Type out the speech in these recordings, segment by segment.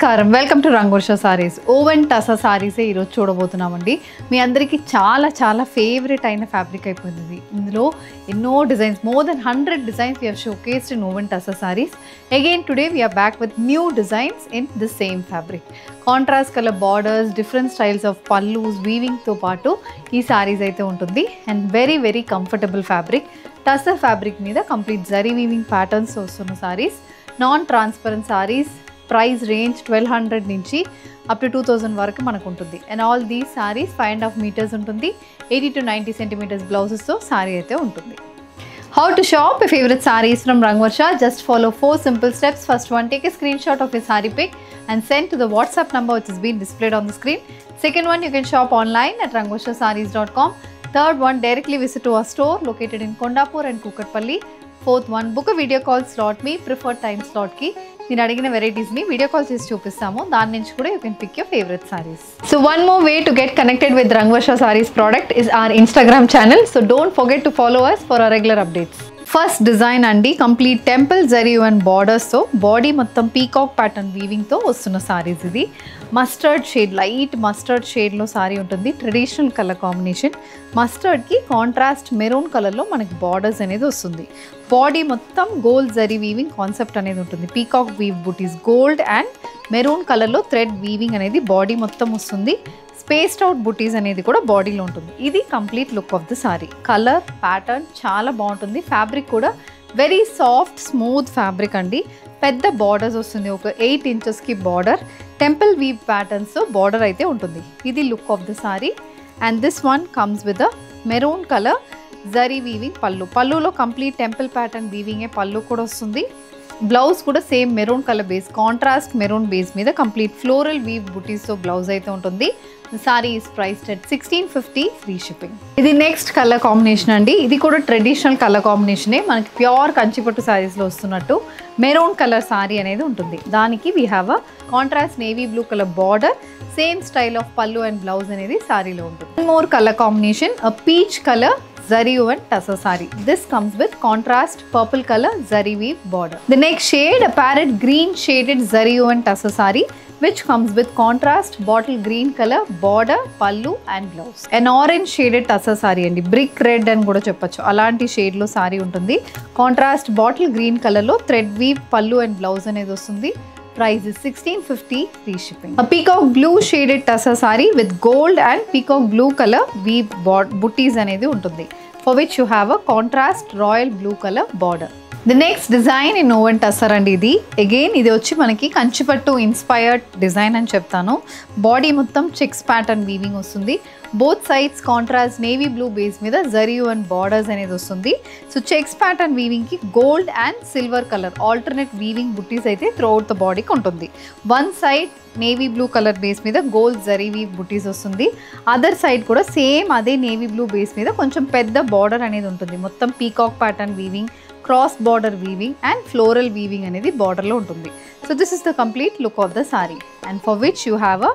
నమస్కారం welcome to Rangavarsha sarees woven tussar సారీసే ఈరోజు చూడబోతున్నామండి. మీ అందరికీ చాలా ఫేవరెట్ అయిన ఫ్యాబ్రిక్ అయిపోయింది. ఇందులో ఎన్నో designs, more than 100 designs we have showcased in woven tussar saris. Again today we are back with new designs in the same fabric. Contrast colour borders, different styles of pallus, వీవింగ్తో పాటు ఈ సారీస్ అయితే ఉంటుంది. And very comfortable fabric. Tussar fabric మీద complete zari weaving patterns వస్తున్న sarees, non transparent sarees. Price range 1200 నుంచి up to 2000 వరకు మనకు ఉంటుంది. And all these sarees 5.5 meters ఉంటుంది. 80 to 90 centimeters బ్లౌజెస్తో సారీ అయితే ఉంటుంది. How to shop your favorite sarees from Rangvarsha? Just follow 4 simple steps. First one, take a screenshot of your saree pic and send to the WhatsApp number which is being displayed on the screen. Second one, you can shop online at rangvarshasarees.com. Third one, directly visit to our store located in Kondapur and Kukatpalli. Fourth one, book a video call slot me preferred time slot కి నేను అడిగిన వెరైటీస్ని video call చేసి చూపిస్తాము. దాని నుంచి కూడా you can pick your favourite sarees. So one more way to get connected with Rangavarsha sarees product is our Instagram channel. So don't forget to follow us for our regular updates. First design అండి, complete temple zari and బార్డర్స్తో, body మొత్తం peacock pattern వీవింగ్తో వస్తున్న సారీస్. ఇది mustard shade, light mustard షేడ్లో సారీ ఉంటుంది. Traditional colour combination. మస్టర్డ్కి contrast maroon కలర్లో మనకి బార్డర్స్ అనేది వస్తుంది. బాడీ మొత్తం గోల్డ్ జరీ వీవింగ్ కాన్సెప్ట్ అనేది ఉంటుంది. Peacock weave buttis, gold and maroon కలర్లో థ్రెడ్ వీవింగ్ అనేది బాడీ మొత్తం వస్తుంది. స్పేస్డ్ అవుట్ బుటీస్ అనేది కూడా బాడీలో ఉంటుంది. ఇది complete look of the sorry. Colour pattern చాలా బాగుంటుంది. ఫ్యాబ్రిక్ కూడా వెరీ సాఫ్ట్ స్మూత్ ఫ్యాబ్రిక్ అండి. పెద్ద బార్డర్స్ వస్తుంది, ఒక 8 inchesకి border. Temple weave patterns border అయితే ఉంటుంది. ఇది look of the saree. And this one comes with a maroon colour zari weaving pallu. పళ్ళులో కంప్లీట్ టెంపుల్ ప్యాటర్న్ వీవింగే పళ్ళు కూడా వస్తుంది. బ్లౌజ్ కూడా same maroon colour base, contrast maroon base మీద కంప్లీట్ ఫ్లోరల్ వీవ్ బుటీస్తో బ్లౌజ్ అయితే ఉంటుంది. Sorry is priced at 1650 free shipping. ఇది next colour combination అండి. ఇది కూడా ట్రెడిషనల్ కలర్ కాంబినేషనే, మనకి ప్యూర్ కంచిపట్టు సారీస్లో వస్తున్నట్టు మెరూన్ కలర్ సారీ అనేది ఉంటుంది. దానికి we have a contrast navy blue colour border, same style of పళ్ళు అండ్ బ్లౌజ్ అనేది సారీలో ఉంటుంది. More colour combination, a peach colour zari and tussar saree. This comes with contrast purple color zari weave border. The next shade, a parrot green shaded zari and tussar saree, which comes with contrast bottle green color border, pallu and blouse. An orange shaded tussar saree andi, brick red and kuda cheppachu alanti shade lo saree untundi. Contrast bottle green color lo thread weave pallu and blouse anedi vastundi. Price is 1650 free shipping. A peacock blue shaded tussar saree with gold and peacock blue color weave booties anedi untundi, for which you have a contrast royal blue color border. The next design in woven tussar అండి. ఇది again ఇది వచ్చి మనకి కంచిపట్టు inspired design అని చెప్తాను. Body మొత్తం checks pattern weaving వస్తుంది. Both sides contrast navy blue base మీద జరీ అండ్ బార్డర్స్ అనేది వస్తుంది. సో చెక్స్ ప్యాటర్న్ వీవింగ్కి gold and silver colour alternate weaving buttis అయితే త్రూఅవుట్ ద బాడీకి ఉంటుంది. One side navy blue colour base మీద గోల్డ్ జరీ వీవ్ బుటీస్ వస్తుంది. అదర్ సైడ్ కూడా సేమ్ అదే నేవీ బ్లూ బేస్ మీద కొంచెం పెద్ద బార్డర్ అనేది ఉంటుంది. మొత్తం peacock pattern weaving, cross border weaving and floral weaving అనేది బార్డర్లో ఉంటుంది. So this is the complete look of the saree, and for which you have a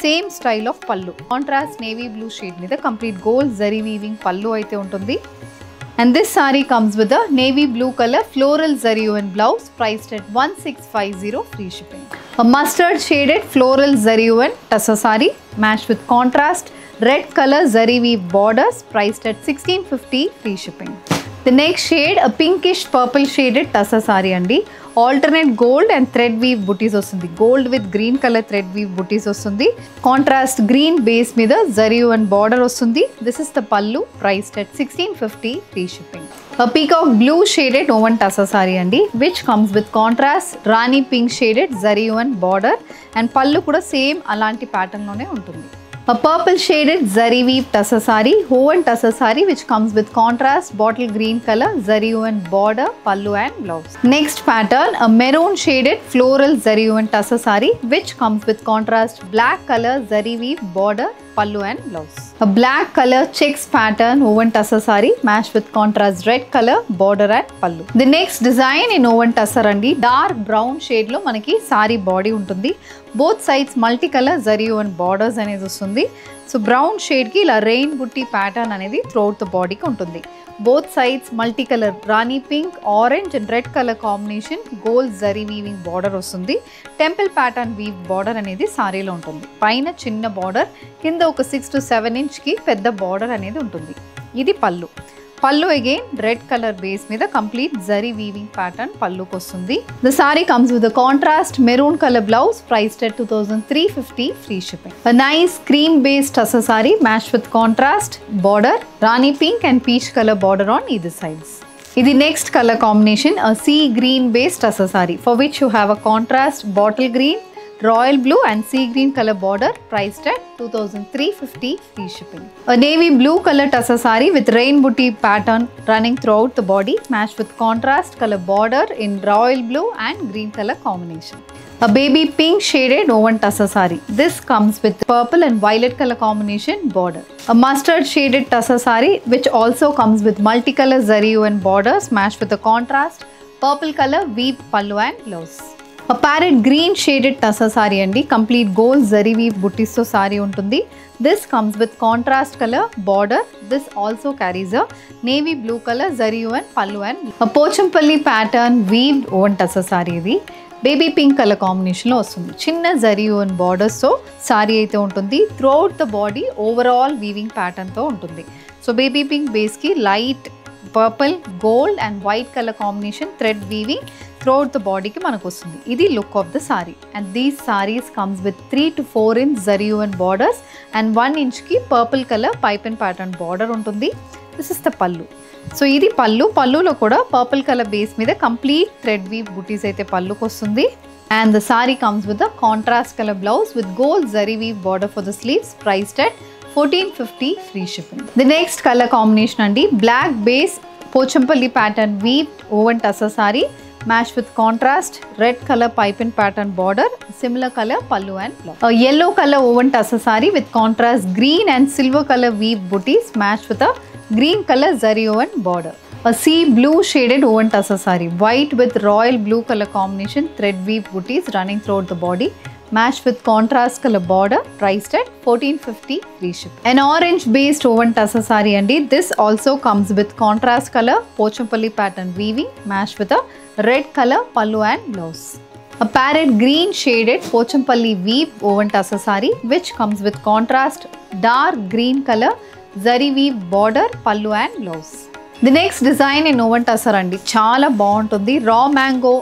same style of పళ్ళు. కాంట్రాస్ట్ నేవీ బ్లూ షేడ్ మీద complete gold zari weaving పళ్ళు అయితే ఉంటుంది. And this saree comes with a navy blue color floral zari and blouse, priced at 1650 free shipping. A mustard shaded floral zari and tussar saree matched with contrast red color zari weave borders, priced at 1650 free shipping. The next shade, a pinkish purple shaded tussar saree andi. Alternate gold and thread weave booties వస్తుంది. Gold with green colour thread weave buttis వస్తుంది. Contrast green base మీద zari and border వస్తుంది. This is the pallu, priced at 1650 free shipping. Peacock blue shaded woven tussar saree అండి, which comes with contrast rani pink shaded zari and border, and pallu కూడా same అలాంటి ప్యాటర్న్లోనే ఉంటుంది. A purple shaded zari weave tussar saree, woven tussar saree, which comes with contrast bottle green color zari and border, pallu and blouse. Next pattern, a maroon shaded floral zari and tussar saree, which comes with contrast black color zari weave border, pallu and blouse. A black color checks pattern woven tussar saree matched with contrast red color border and pallu. The next design in woven tussar andi, dark brown shade lo manaki saree body untundi. Both sides multicolor zari and borders అనేది వస్తుంది. So brown షేడ్కి ఇలా rain బుట్టి pattern అనేది throughout the బాడీకి ఉంటుంది. Both sides multi colour Rani pink, orange and red colour combination gold zari weaving border వస్తుంది. Temple pattern weave border అనేది సారీలో ఉంటుంది. పైన చిన్న బార్డర్, కింద ఒక 6 to 7 ఇంచ్కి పెద్ద బార్డర్ అనేది ఉంటుంది. ఇది పళ్ళు. పళ్ళు అగైన్ రెడ్ కలర్ బేస్ మీద కంప్లీట్ జరీ వీవింగ్ ప్యాటర్న్ పళ్ళుకి వస్తుంది. The saree comes with contrast maroon colour blouse, priced at 2350 free shipping. A nice cream based tussar saree matched with contrast border, rani pink and peach color border on either sides. ఇది next colour combination, a sea green based tussar saree for which you have a contrast bottle green, royal blue and sea green color border, priced at 2350 free shipping. A navy blue color tussar saree with rain booty pattern running throughout the body, matched with contrast color border in royal blue and green color combination. A baby pink shaded woven tussar saree. This comes with purple and violet color combination border. A mustard shaded tussar saree which also comes with multicolor zari woven borders, matched with a contrast purple color weave pallu and blouse. A parrot green shaded tussar saree andi, complete gold zari weave buttis to saree untundi. This comes with contrast color border. This also carries a navy blue color zari woven pallu and a pochampalli pattern weaved woven tussar saree. Idi baby pink colour కాంబినేషన్లో వస్తుంది. చిన్న zari own బార్డర్స్తో సారీ అయితే ఉంటుంది. Throughout the body overall weaving ప్యాటర్న్తో ఉంటుంది. So baby pink బేస్కి light purple, gold and white colour combination thread weaving throughout the బాడీకి మనకు వస్తుంది. ఇది look of the saree. And these sarees comes with 3 to 4 inch zari own borders and 1 inchకి purple colour pipe and pattern border ఉంటుంది. This is the pallu. So ఇది పళ్ళు. పళ్ళులో కూడా purple colour base మీద కంప్లీట్ థ్రెడ్ వీవ్ బుటీస్ అయితే పళ్ళుకి వస్తుంది. And the saree comes with the contrast colour blouse with gold zari weave border for the sleeves, priced at 1450 free shipping. The next colour combination అండి, black base Pochampally pattern weave woven tussar saree matched with contrast red color pipe and pattern border, similar color pallu and blouse. A yellow color woven tussar saree with contrast green and silver color weave booties, matched with a green color zari woven border. A sea blue shaded woven tussar saree, white with royal blue color combination thread weave booties running throughout the body, matched with contrast color border, priced at 1450 free ship. An orange based woven tussar saree andi. This also comes with contrast color pochampalli pattern weaving, matched with a red color pallu and blouse. A parrot green shaded pochampalli weave woven tussar saree which comes with contrast dark green color zari weave border, pallu and blouse. The next design in woven tussar andi, chaala బాగుంటుంది. Raw mango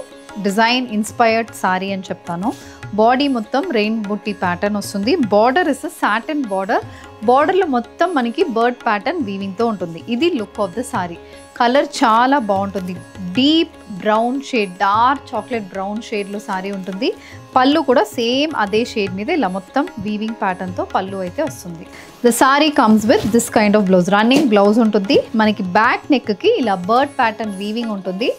design inspired sorry అని చెప్తాను. Body మొత్తం rain బుట్టి pattern వస్తుంది. Border is satin border. బార్డర్లో మొత్తం మనకి bird pattern వీవింగ్తో ఉంటుంది. ఇది look of the sorry. Colour చాలా బాగుంటుంది. Deep brown shade, dark chocolate brown షేడ్లో సారీ ఉంటుంది. పళ్ళు కూడా సేమ్ అదే షేడ్ మీద ఇలా మొత్తం వీవింగ్ ప్యాటర్న్తో పళ్ళు అయితే వస్తుంది. The saree comes with this kind of blouse, running blouse ఉంటుంది. మనకి బ్యాక్ నెక్కి ఇలా బర్డ్ ప్యాటర్న్ వీవింగ్ ఉంటుంది.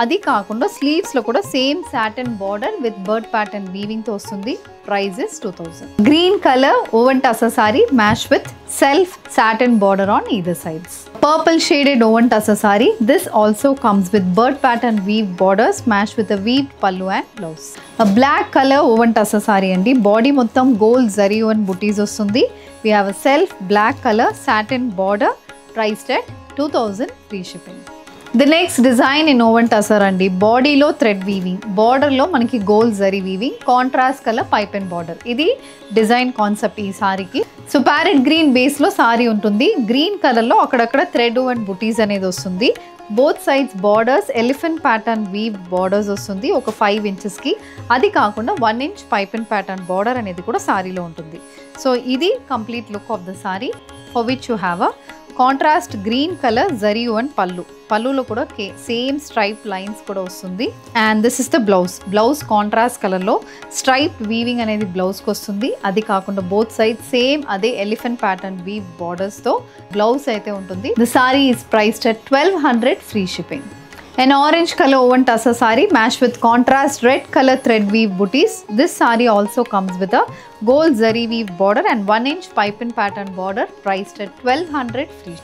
అది కాకుండా స్లీవ్స్లో కూడా same satin border with bird pattern వీవింగ్తో వస్తుంది. Price is 2000. Green colour woven tussar saree match with self satin border on either sides. Purple shaded woven tussar saree. This also comes with bird pattern weave borders matched with a weaved pallu and blouse. A black color woven tussar saree andi. Body mottam gold zari woven booties vastundi. We have a self black color satin border, priced at 2000 free shipping. The next design in woven tussar andi. Body lo thread weaving, border lo manaki gold zari weaving, contrast color pipe and border. Idi design concept ee saree ki. So parrot green బేస్లో సారీ ఉంటుంది. Green కలర్లో అక్కడక్కడ thread and buttis అనేది వస్తుంది. Both sides borders elephant pattern weave borders వస్తుంది ఒక 5 inchesకి. అది కాకుండా 1 inch pipe and pattern border అనేది కూడా సారీలో ఉంటుంది. సో ఇది complete look of the saree for which you have a contrast green colour zari and pallu. పళ్ళులో కూడా సేమ్ స్ట్రైప్ లైన్స్ కూడా వస్తుంది. And this is the blouse. Blouse contrast కలర్లో స్ట్రైప్ వీవింగ్ అనేది బ్లౌజ్కి వస్తుంది. అది కాకుండా బోత్ సైడ్ సేమ్ అదే ఎలిఫెంట్ ప్యాటర్న్ వీవ్ బార్డర్స్తో బ్లౌజ్ అయితే ఉంటుంది. The sorry is priced at 1200 free shipping. An orange color woven tussar saree matched with contrast red color thread weave booties. This saree also comes with a gold zari weave border and 1 inch pipe and pattern border, priced at 1200 free.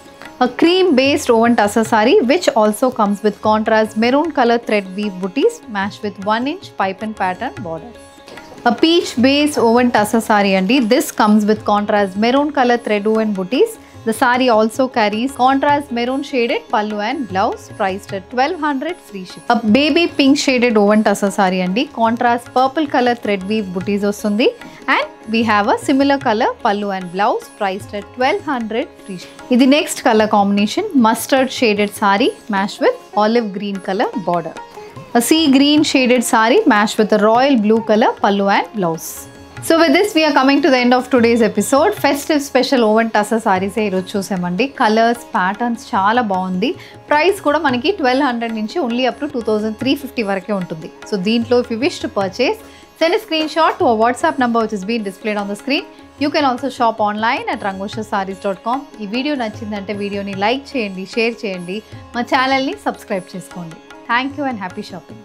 A cream based woven tussar saree which also comes with contrast maroon color thread weave booties matched with 1 inch pipe and pattern border. A peach based woven tussar saree andi. This comes with contrast maroon color thread woven booties. The saree also carries contrast maroon shaded pallu and blouse, priced at 1200 free shipping. A baby pink shaded woven tussar saree andi. Contrast purple color thread weave booties ostundi, and we have a similar color pallu and blouse, priced at 1200 free shipping. Idi next color combination, mustard shaded saree matched with olive green color border. A sea green shaded saree matched with a royal blue color pallu and blouse. So with this we are coming to the end of today's episode. Festive special woven tussar sarees ee roju chusamandi. Colors, patterns chaala baagundi. Price kuda manaki 1200 nunchi only up to 2350 varake untundi. So deentlo if you wish to purchase, send a screenshot to our WhatsApp number which is being displayed on the screen. You can also shop online at rangoshasarees.com. Ee video nachindante video ni like cheyandi, share cheyandi, ma channel ni subscribe cheskondi. Thank you and happy shopping.